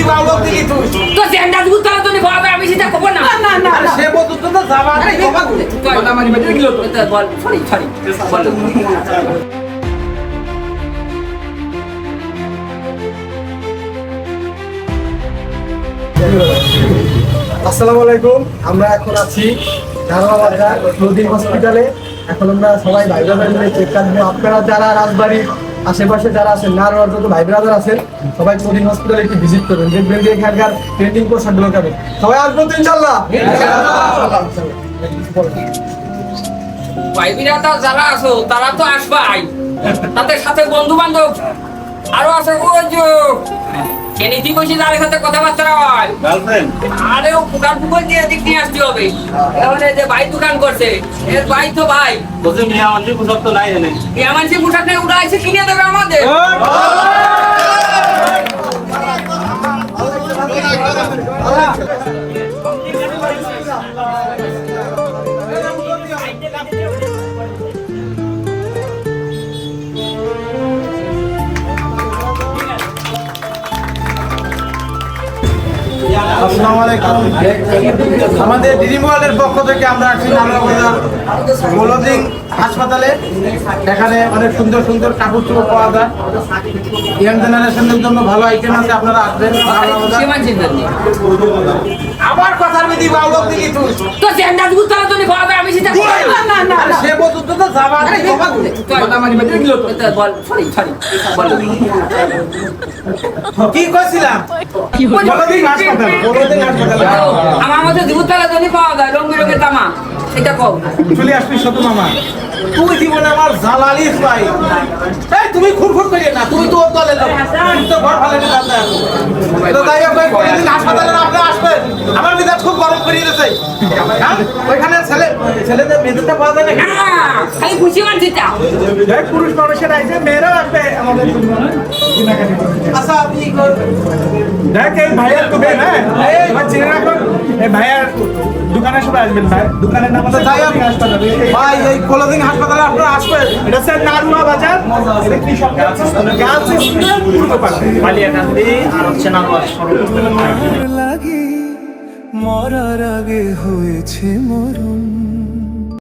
বাউলক দিলি তুই তো সেন্ডা দুধ তালা তো নি বাবা আমি সেটা কব না না না আরে সে বলতো তো যাবা আরে বাবা কথা মারি বেটে গিলো তো বল সরি বল আসসালামু আলাইকুম। আমরা এখন আছি ধারোয়া বাজার নদী হসপিটালে। এখন আমরা সবাই ভাই ব্রাদার মিলে চেক কাটবো। আপনারা যারা রাজবাড়ির আশেপাশে যারা আছেন, নারোয়ার যত ভাই ব্রাদার আছেন, সবাই নদী হসপিটালে একটু ভিজিট করবেন, দেখবেন যে এখানকার ট্রেন্ডিং পোশাকগুলো কেমন। সবাই আসবো তো ইনশাল্লাহ। ভাই বিরাতা যারা আছো তারা তো আসবাই, তাদের সাথে বন্ধু বান্ধব আরো আছে। ওই যে কেনিতি বসে যাদের সাথে কথাবার্তা হয় গার্লফ্রেন্ড, আরে ও দোকান টুকন দিয়ে দিক নিয়ে আসতে হবে। এখন এই যে ভাই দোকান করছে, এর ভাই তো ভাই বসে মিয়া মানুষের পোশাক তো নাই এনে এমনকি পোশাক নেই, ওরা এসে কিনে দেবে আমাদের। আসসালামু আলাইকুম। আমাদের ড্রিম ওয়ার্ল্ডের পক্ষ থেকে আমরা আসছি নারায়ণবাজার ক্লোজিং হাসপাতালে। এখানে অনেক সুন্দর সুন্দর কাপড় চোপড় পাওয়া যায়। ইয়াং জেনারেশনের জন্য ভালো আইটেম আছে, আপনারা আসবেন। আমার কথার বিধি বাউলক দিলি তুই তো সেন্ডা দুধ তালা তো নি বাবা আমি সেটা কব না। না আরে সে বলতো তো যাবা আরে বাবা কথা মারি বেটে গিলো বল সরি বল কি কইছিলাম ক্লোজিং হাসপাতাল আমার মধ্যে দুধ তালা তো নি পাওয়া যায় রং বেরঙের তামা, সেটা কও। চলে আসবি শত মামা, তুই জীবনে আমার জালালিস ভাই। এই তুমি খুরখুর করিয়ে না, তুমি তো ওর দলে লোক, তুমি তো ঘর ফালে নিয়ে যাবে। তো তাই আপনি কোনদিন হাসপাতালে আপনি আসবেন, আমার মেজাজ খুব গরম করিয়ে দিয়েছে। হ্যাঁ ওইখানে ছেলেদের মেয়েদেরটা পাওয়া যায় না, খালি খুশি মানছি তা দেখ পুরুষ মানুষের আইছে, মেয়েরাও আসবে আমাদের জন্য কেনাকাটি করতে। আচ্ছা আপনি দেখ এই ভাইয়ার দোকান, হ্যাঁ এই ভাই চিনে রাখুন, এই ভাইয়ার দোকানে সবাই আসবেন। ভাই দোকানের নাম হচ্ছে তাই ক্লোজিং হাসপাতাল। ভাই এই ক্লোজিং হাসপাতালে আপনারা আসবেন। এটা হচ্ছে নারুয়া বাজার, এটা কি সব গার্লস স্কুলের পূর্ব পাশে বালিয়াকান্দি আর হচ্ছে নারওয়ার সড়ক। লাগি মরার আগে হয়েছে মরণ।